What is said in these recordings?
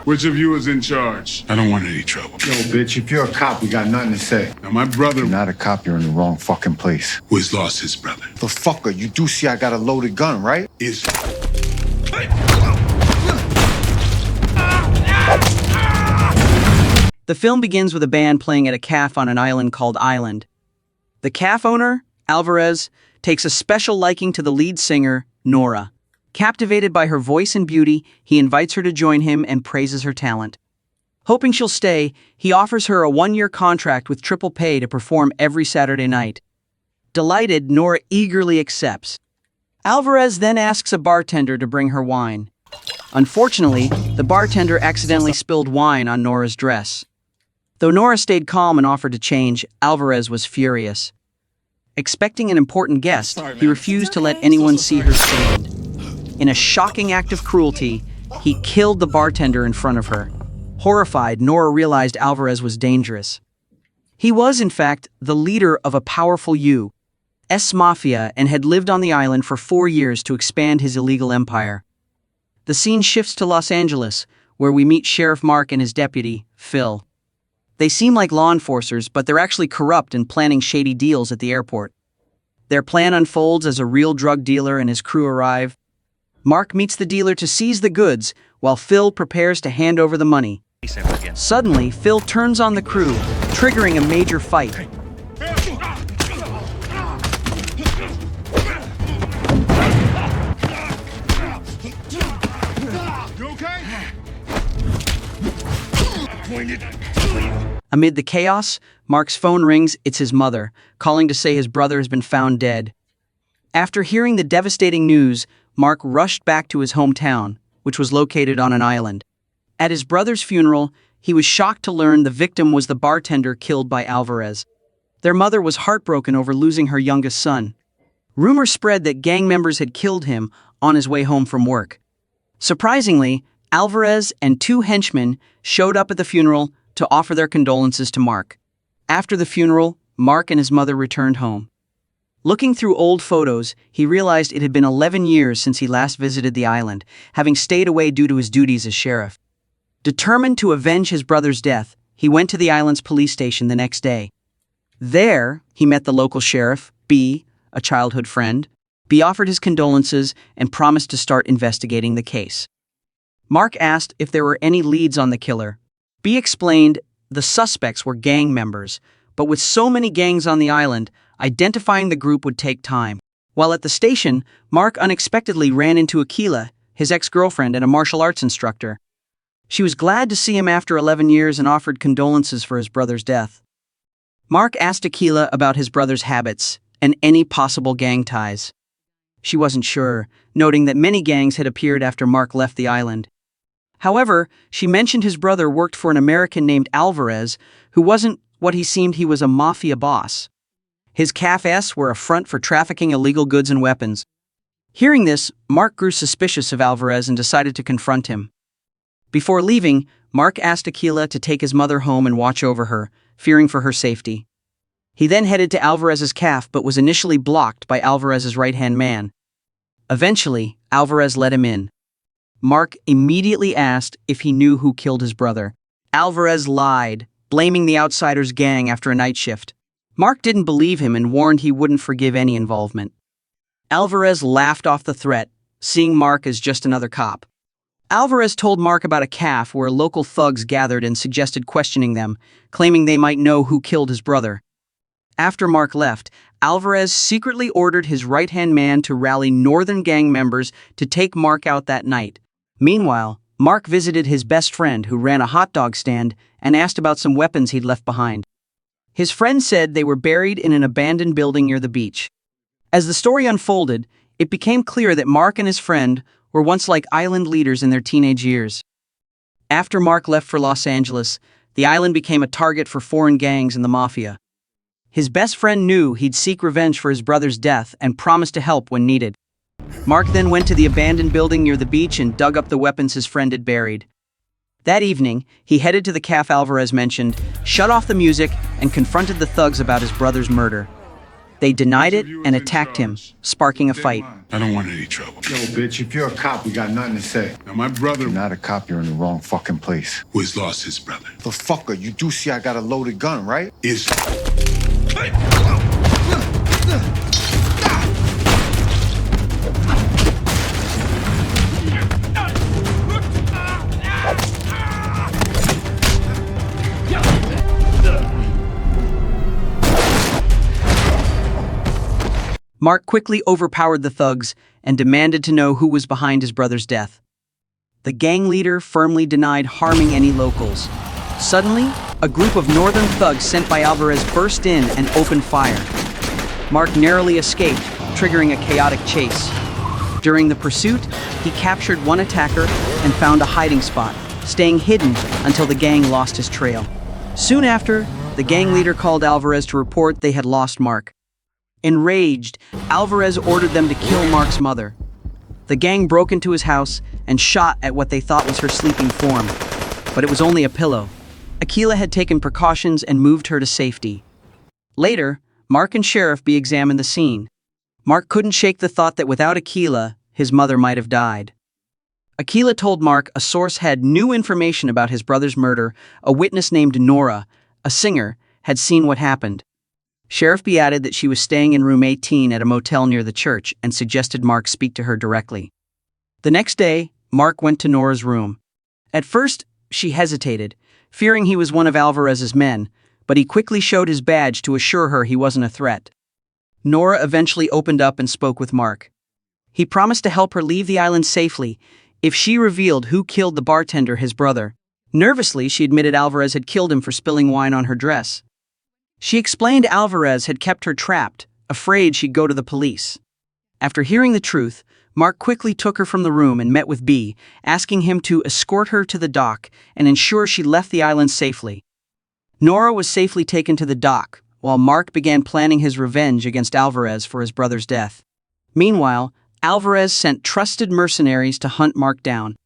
Which of you is in charge? I don't want any trouble. Yo, bitch, if you're a cop, we got nothing to say. Now, my brother... You're not a cop, you're in the wrong fucking place. Who has lost his brother? The fucker, you do see I got a loaded gun, right? Is... The film begins with a band playing at a cafe on an island called Island. The cafe owner, Alvarez, takes a special liking to the lead singer, Nora. Captivated by her voice and beauty, he invites her to join him and praises her talent. Hoping she'll stay, he offers her a 1-year contract with triple pay to perform every Saturday night. Delighted, Nora eagerly accepts. Alvarez then asks a bartender to bring her wine. Unfortunately, the bartender accidentally spilled wine on Nora's dress. Though Nora stayed calm and offered to change, Alvarez was furious. Expecting an important guest, he refused to let anyone see her stained. In a shocking act of cruelty, he killed the bartender in front of her. Horrified, Nora realized Alvarez was dangerous. He was, in fact, the leader of a powerful U.S. Mafia and had lived on the island for 4 years to expand his illegal empire. The scene shifts to Los Angeles, where we meet Sheriff Mark and his deputy, Phil. They seem like law enforcers, but they're actually corrupt and planning shady deals at the airport. Their plan unfolds as a real drug dealer and his crew arrive. Mark meets the dealer to seize the goods, while Phil prepares to hand over the money. Suddenly, Phil turns on the crew, triggering a major fight. You okay? Amid the chaos, Mark's phone rings. It's his mother, calling to say his brother has been found dead. After hearing the devastating news, Mark rushed back to his hometown, which was located on an island. At his brother's funeral, he was shocked to learn the victim was the bartender killed by Alvarez. Their mother was heartbroken over losing her youngest son. Rumors spread that gang members had killed him on his way home from work. Surprisingly, Alvarez and 2 henchmen showed up at the funeral to offer their condolences to Mark. After the funeral, Mark and his mother returned home. Looking through old photos, he realized it had been 11 years since he last visited the island, having stayed away due to his duties as sheriff. Determined to avenge his brother's death, he went to the island's police station the next day. There, he met the local sheriff, B, a childhood friend. B offered his condolences and promised to start investigating the case. Mark asked if there were any leads on the killer. B explained the suspects were gang members, but with so many gangs on the island, identifying the group would take time. While at the station, Mark unexpectedly ran into Aquila, his ex-girlfriend and a martial arts instructor. She was glad to see him after 11 years and offered condolences for his brother's death. Mark asked Aquila about his brother's habits and any possible gang ties. She wasn't sure, noting that many gangs had appeared after Mark left the island. However, she mentioned his brother worked for an American named Alvarez, who wasn't what he seemed. He was a mafia boss. His cafes were a front for trafficking illegal goods and weapons. Hearing this, Mark grew suspicious of Alvarez and decided to confront him. Before leaving, Mark asked Aquila to take his mother home and watch over her, fearing for her safety. He then headed to Alvarez's cafe but was initially blocked by Alvarez's right-hand man. Eventually, Alvarez let him in. Mark immediately asked if he knew who killed his brother. Alvarez lied, blaming the outsider's gang after a night shift. Mark didn't believe him and warned he wouldn't forgive any involvement. Alvarez laughed off the threat, seeing Mark as just another cop. Alvarez told Mark about a cafe where local thugs gathered and suggested questioning them, claiming they might know who killed his brother. After Mark left, Alvarez secretly ordered his right-hand man to rally northern gang members to take Mark out that night. Meanwhile, Mark visited his best friend who ran a hot dog stand and asked about some weapons he'd left behind. His friend said they were buried in an abandoned building near the beach. As the story unfolded, it became clear that Mark and his friend were once like island leaders in their teenage years. After Mark left for Los Angeles, the island became a target for foreign gangs and the Mafia. His best friend knew he'd seek revenge for his brother's death and promised to help when needed. Mark then went to the abandoned building near the beach and dug up the weapons his friend had buried. That evening, he headed to the cafe Alvarez mentioned, shut off the music, and confronted the thugs about his brother's murder. They denied it and attacked him, sparking a fight. I don't want any trouble. Yo, bitch, if you're a cop, we got nothing to say. Now, my brother You're not a cop, you're in the wrong fucking place. who has lost his brother The fucker, you do see I got a loaded gun, right? is. Mark quickly overpowered the thugs and demanded to know who was behind his brother's death. The gang leader firmly denied harming any locals. Suddenly, a group of northern thugs sent by Alvarez burst in and opened fire. Mark narrowly escaped, triggering a chaotic chase. During the pursuit, he captured one attacker and found a hiding spot, staying hidden until the gang lost his trail. Soon after, the gang leader called Alvarez to report they had lost Mark. Enraged, Alvarez ordered them to kill Mark's mother. The gang broke into his house and shot at what they thought was her sleeping form, but it was only a pillow. Aquila had taken precautions and moved her to safety. Later, Mark and Sheriff B examined the scene. Mark couldn't shake the thought that without Aquila, his mother might have died. Aquila told Mark a source had new information about his brother's murder. A witness named Nora, a singer, had seen what happened. Sheriff B added that she was staying in room 18 at a motel near the church and suggested Mark speak to her directly. The next day, Mark went to Nora's room. At first, she hesitated, fearing he was one of Alvarez's men, but he quickly showed his badge to assure her he wasn't a threat. Nora eventually opened up and spoke with Mark. He promised to help her leave the island safely if she revealed who killed the bartender, his brother. Nervously, she admitted Alvarez had killed him for spilling wine on her dress. She explained Alvarez had kept her trapped, afraid she'd go to the police. After hearing the truth, Mark quickly took her from the room and met with B, asking him to escort her to the dock and ensure she left the island safely. Nora was safely taken to the dock, while Mark began planning his revenge against Alvarez for his brother's death. Meanwhile, Alvarez sent trusted mercenaries to hunt Mark down.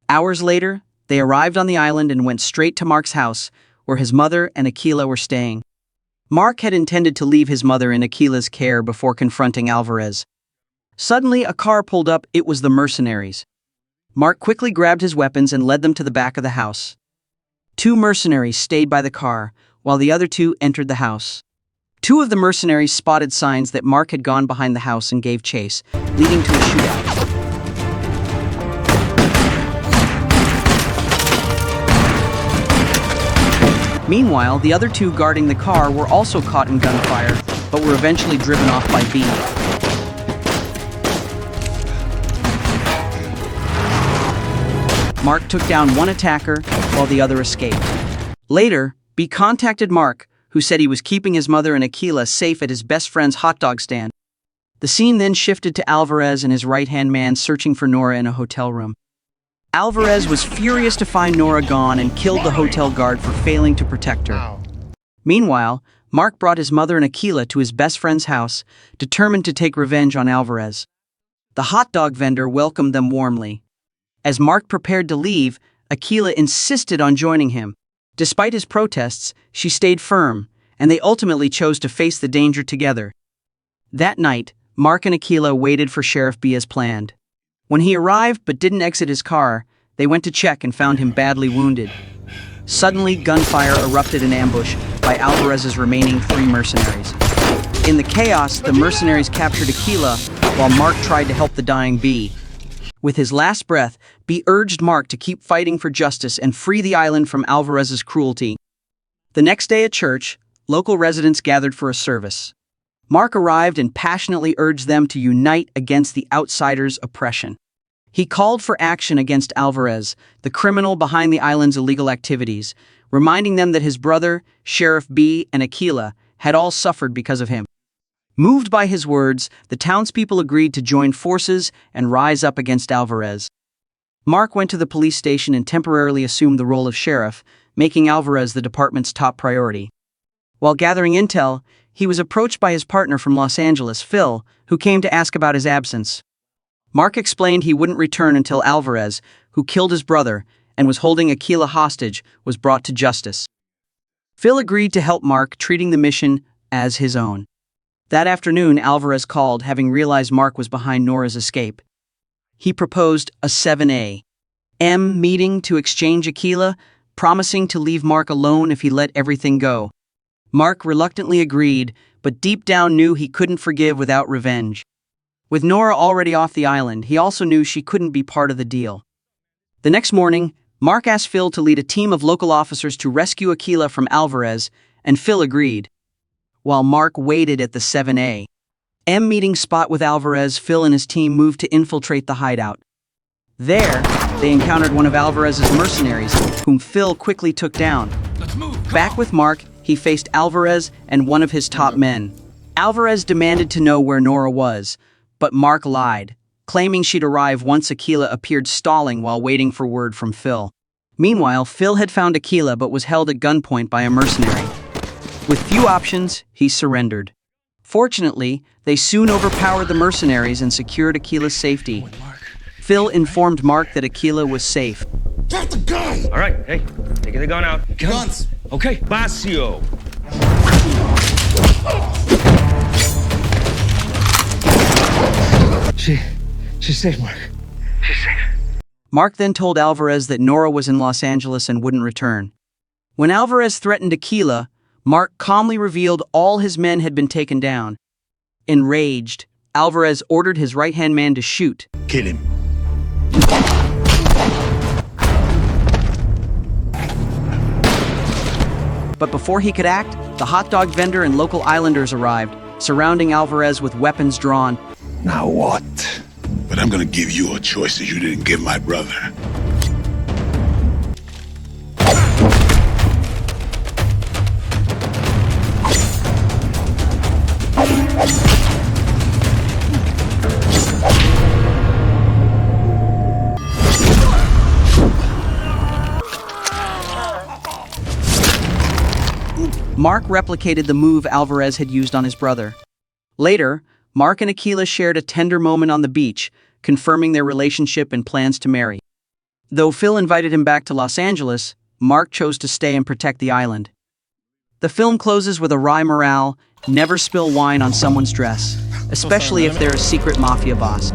Hours later, they arrived on the island and went straight to Mark's house, where his mother and Aquila were staying. Mark had intended to leave his mother in Aquila's care before confronting Alvarez. Suddenly, a car pulled up. It was the mercenaries. Mark quickly grabbed his weapons and led them to the back of the house. 2 mercenaries stayed by the car, while the other 2 entered the house. 2 of the mercenaries spotted signs that Mark had gone behind the house and gave chase, leading to a shootout. Meanwhile, the other 2 guarding the car were also caught in gunfire, but were eventually driven off by B. Mark took down one attacker, while the other escaped. Later, B contacted Mark, who said he was keeping his mother and Aquila safe at his best friend's hot dog stand. The scene then shifted to Alvarez and his right-hand man searching for Nora in a hotel room. Alvarez was furious to find Nora gone and killed the hotel guard for failing to protect her. Meanwhile, Mark brought his mother and Aquila to his best friend's house, determined to take revenge on Alvarez. The hot dog vendor welcomed them warmly. As Mark prepared to leave, Aquila insisted on joining him. Despite his protests, she stayed firm, and they ultimately chose to face the danger together. That night, Mark and Aquila waited for Sheriff B as planned. When he arrived but didn't exit his car, they went to check and found him badly wounded. Suddenly, gunfire erupted in ambush by Alvarez's remaining 3 mercenaries. In the chaos, the mercenaries captured Aquila, while Mark tried to help the dying B. With his last breath, B urged Mark to keep fighting for justice and free the island from Alvarez's cruelty. The next day at church, local residents gathered for a service. Mark arrived and passionately urged them to unite against the outsiders' oppression. He called for action against Alvarez, the criminal behind the island's illegal activities, reminding them that his brother, Sheriff B, and Aquila had all suffered because of him. Moved by his words, the townspeople agreed to join forces and rise up against Alvarez. Mark went to the police station and temporarily assumed the role of sheriff, making Alvarez the department's top priority. While gathering intel, he was approached by his partner from Los Angeles, Phil, who came to ask about his absence. Mark explained he wouldn't return until Alvarez, who killed his brother and was holding Aquila hostage, was brought to justice. Phil agreed to help Mark, treating the mission as his own. That afternoon, Alvarez called, having realized Mark was behind Nora's escape. He proposed a 7 a.m. meeting to exchange Aquila, promising to leave Mark alone if he let everything go. Mark reluctantly agreed, but deep down knew he couldn't forgive without revenge. With Nora already off the island, he also knew she couldn't be part of the deal. The next morning, Mark asked Phil to lead a team of local officers to rescue Aquila from Alvarez, and Phil agreed. While Mark waited at the 7 a.m. meeting spot with Alvarez, Phil and his team moved to infiltrate the hideout. There, they encountered one of Alvarez's mercenaries, whom Phil quickly took down. Back with Mark, he faced Alvarez and one of his top men. Alvarez demanded to know where Nora was, but Mark lied, claiming she'd arrive once Aquila appeared, stalling while waiting for word from Phil. Meanwhile, Phil had found Aquila but was held at gunpoint by a mercenary. With few options, he surrendered. Fortunately, they soon overpowered the mercenaries and secured Aquila's safety. Phil informed Mark that Aquila was safe. Drop the gun! All right, hey, taking the gun out. Guns! Okay, Basio. She's safe, Mark. She's safe. Mark then told Alvarez that Nora was in Los Angeles and wouldn't return. When Alvarez threatened Aquila, Mark calmly revealed all his men had been taken down. Enraged, Alvarez ordered his right-hand man to shoot. Kill him. But before he could act, the hot dog vendor and local islanders arrived, surrounding Alvarez with weapons drawn. Now what? But I'm gonna give you a choice that you didn't give my brother. Mark replicated the move Alvarez had used on his brother. Later, Mark and Aquila shared a tender moment on the beach, confirming their relationship and plans to marry. Though Phil invited him back to Los Angeles, Mark chose to stay and protect the island. The film closes with a wry morale: never spill wine on someone's dress, especially if they're a secret mafia boss.